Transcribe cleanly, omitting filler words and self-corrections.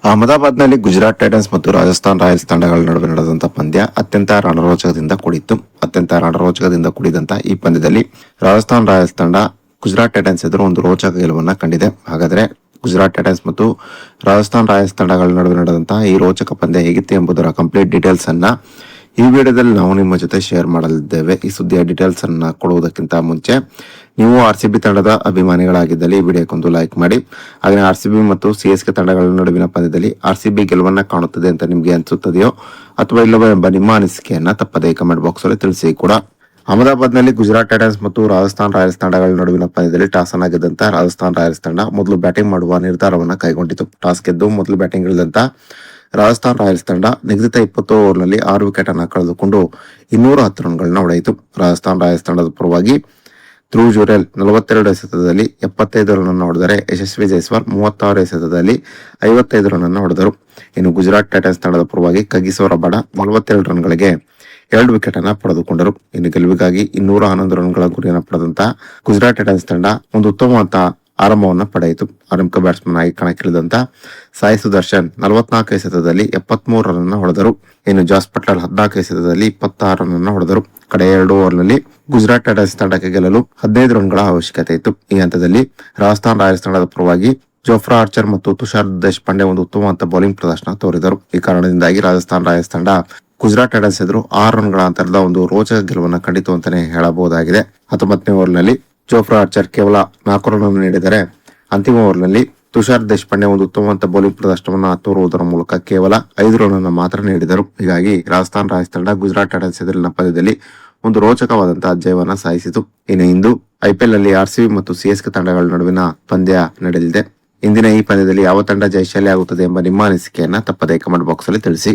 ಅಹಮದಾಬಾದ್ನಲ್ಲಿ ಗುಜರಾತ್ ಟೈಟನ್ಸ್ ಮತ್ತು ರಾಜಸ್ಥಾನ್ ರಾಯಲ್ಸ್ ತಂಡಗಳ ನಡುವೆ ನಡೆದಂತಹ ಪಂದ್ಯ ಅತ್ಯಂತ ರಣರೋಚಕದಿಂದ ಕೂಡಿದಂತ ಈ ಪಂದ್ಯದಲ್ಲಿ ರಾಜಸ್ಥಾನ್ ರಾಯಲ್ಸ್ ತಂಡ ಗುಜರಾತ್ ಟೈಟನ್ಸ್ ಎದುರು ಒಂದು ರೋಚಕ ಗೆಲುವನ್ನು ಕಂಡಿದೆ. ಹಾಗಾದ್ರೆ ಗುಜರಾತ್ ಟೈಟನ್ಸ್ ಮತ್ತು ರಾಜಸ್ಥಾನ್ ರಾಯಲ್ಸ್ ತಂಡಗಳ ನಡುವೆ ನಡೆದಂತಹ ಈ ರೋಚಕ ಪಂದ್ಯ ಹೇಗಿತ್ತು ಎಂಬುದರ ಕಂಪ್ಲೀಟ್ ಡೀಟೇಲ್ಸ್ ಅನ್ನ ಈ ವಿಡಿಯೋದಲ್ಲಿ ನಾವು ನಿಮ್ಮ ಜೊತೆ ಶೇರ್ ಮಾಡಲಿದ್ದೇವೆ. ಈ ಸುದ್ದಿಯ ಡೀಟೇಲ್ಸ್ ಅನ್ನ ಕೊಡುವುದಕ್ಕಿಂತ ಮುಂಚೆ ನೀವು RCB ತಂಡದ ಅಭಿಮಾನಿಗಳಾಗಿದ್ದಲ್ಲಿ ಈ ವಿಡಿಯೋಕ್ಕೊಂದು ಲೈಕ್ ಮಾಡಿ. ಹಾಗೆ RCB ಮತ್ತು CSK ತಂಡಗಳ ನಡುವಿನ ಪಂದ್ಯದಲ್ಲಿ RCB ಗೆಲುವನ್ನ ಕಾಣುತ್ತದೆ ಅಂತ ನಿಮ್ಗೆ ಅನಿಸುತ್ತದೆಯೋ ಅಥವಾ ಇಲ್ಲವೋ ಎಂಬ ನಿಮ್ಮ ಅನಿಸಿಕೆಯನ್ನ ತಪ್ಪದೇ ಕಮೆಂಟ್ ಬಾಕ್ಸ್ ಅಲ್ಲಿ ತಿಳಿಸಿ ಕೂಡ. ಅಹಮದಾಬಾದ್ನಲ್ಲಿ ಗುಜರಾತ್ ಟೈಟನ್ಸ್ ಮತ್ತು ರಾಜಸ್ಥಾನ್ ರಾಯಲ್ಸ್ ತಂಡಗಳ ನಡುವಿನ ಪಂದ್ಯದಲ್ಲಿ ಟಾಸ್ ಅನ್ನ ಗೆದ್ದಂತ ರಾಜಸ್ಥಾನ್ ರಾಯಲ್ಸ್ ತಂಡ ಮೊದಲು ಬ್ಯಾಟಿಂಗ್ ಮಾಡುವ ನಿರ್ಧಾರವನ್ನ ಕೈಗೊಂಡಿತು. ಟಾಸ್ ಗೆದ್ದು ಮೊದಲು ಬ್ಯಾಟಿಂಗ್ ಇಳಿದಂತ ರಾಜಸ್ಥಾನ್ ರಾಯಲ್ಸ್ ತಂಡ ನಿಗದಿತ 20 ಓವರ್ನಲ್ಲಿ 6 ವಿಕೆಟ್ ಅನ್ನು ಕಳೆದುಕೊಂಡು 210 ರನ್ಗಳನ್ನ ಹೊಡೆಯಿತು. ರಾಜಸ್ಥಾನ್ ರಾಯಲ್ಸ್ ತಂಡದ ಪರವಾಗಿ ಧ್ರುವ್ ಜುರೇಲ್ 42 ಎಸೆತದಲ್ಲಿ 75 ರನ್ ಅನ್ನು ಹೊಡೆದರೆ ಯಶಸ್ವಿ ಜೈಸ್ವಾಲ್ 36 ಎಸೆತದಲ್ಲಿ 55 ರನ್ ಅನ್ನು ಹೊಡೆದರು. ಇನ್ನು ಗುಜರಾತ್ ಟೈಟನ್ಸ್ ತಂಡದ ಪರವಾಗಿ ಕಗಿಸೋ ರಬಾಡ 42 ರನ್ಗಳಿಗೆ 2 ವಿಕೆಟ್ ಅನ್ನ ಪಡೆದುಕೊಂಡರು. ಇನ್ನು ಗೆಲುವಿಗಾಗಿ 211 ರನ್ಗಳ ಗುರಿಯನ್ನು ಪಡೆದಂತ ಗುಜರಾತ್ ಟೈಟನ್ಸ್ ತಂಡ ಒಂದು ಉತ್ತಮವಾದ ಆರಂಭವನ್ನ ಪಡೆಯಿತು. ಆರಂಭಿಕ ಬ್ಯಾಟ್ಸ್ಮನ್ ಆಗಿ ಕಣಕ್ಕಿಳಿದಂತ ಸಾಯಿ ಸುದರ್ಶನ್ 44 ಎಸೆತದಲ್ಲಿ 73 ರನ್ ಅನ್ನು ಹೊಡೆದರು. ಇನ್ನು ಜಾಸ್ ಪಟ್ಲರ್ 14 ಎಸೆತದಲ್ಲಿ 26 ರನ್ ಅನ್ನು ಹೊಡೆದರು. ಕಡೆ 2 ಓವರ್ನಲ್ಲಿ ಗುಜರಾತ್ ಟೈಟನ್ಸ್ ತಂಡಕ್ಕೆ ಗೆಲ್ಲಲು 15 ರನ್ಗಳ ಅವಶ್ಯಕತೆ ಇತ್ತು. ಈ ಹಂತದಲ್ಲಿ ರಾಜಸ್ಥಾನ್ ರಾಯಲ್ಸ್ ತಂಡದ ಪರವಾಗಿ ಜೋಫ್ರಾ ಆರ್ಚರ್ ಮತ್ತು ತುಷಾರ್ ದೇಶಪಾಂಡೆ ಒಂದು ಉತ್ತಮವಾದ ಬೌಲಿಂಗ್ ಪ್ರದರ್ಶನ ತೋರಿದರು. ಈ ಕಾರಣದಿಂದಾಗಿ ರಾಜಸ್ಥಾನ್ ರಾಯಲ್ಸ್ ತಂಡ ಗುಜರಾತ್ ಟೈಟನ್ಸ್ ಎದುರು 6 ರನ್ಗಳ ಅಂತರದ ಒಂದು ರೋಚಕ ಗೆಲುವನ್ನು ಕಂಡಿತು ಅಂತಾನೆ ಹೇಳಬಹುದಾಗಿದೆ. 19ನೇ ಓವರ್ನಲ್ಲಿ ಜೋಫ್ರಾ ಆರ್ಚರ್ ಕೇವಲ 4 ರನ್ ಅನ್ನು ನೀಡಿದರೆ ಅಂತಿಮ ಓವರ್ನಲ್ಲಿ ತುಷಾರ್ ದೇಶಪಾಂಡೆ ಒಂದು ಉತ್ತಮವಾದ ಬೌಲಿಂಗ್ ಪ್ರದರ್ಶನವನ್ನು ತೋರುವುದರ ಮೂಲಕ ಕೇವಲ 5 ರನ್ ಅನ್ನು ಮಾತ್ರ ನೀಡಿದರು. ಹೀಗಾಗಿ ರಾಜಸ್ಥಾನ್ ರಾಯಲ್ಸ್ ತಂಡ ಗುಜರಾತ್ ಟೈಟನ್ಸ್ ಎದುರಿನ ಪಂದ್ಯದಲ್ಲಿ ಒಂದು ರೋಚಕವಾದಂತಹ ಜಯವನ್ನ ಸಾಧಿಸಿತು. ಇನ್ನು ಇಂದು IPL ನಲ್ಲಿ RCB ಮತ್ತು CSK ತಂಡಗಳ ನಡುವಿನ ಪಂದ್ಯ ನಡೆಯಲಿದೆ. ಇಂದಿನ ಈ ಪಂದ್ಯದಲ್ಲಿ ಯಾವ ತಂಡ ಜಯಶಾಲಿ ಆಗುತ್ತದೆ ಎಂಬ ನಿಮ್ಮ ಅನಿಸಿಕೆಯನ್ನ ತಪ್ಪದೇ ಕಮೆಂಟ್ ಬಾಕ್ಸ್ ಅಲ್ಲಿ ತಿಳಿಸಿ.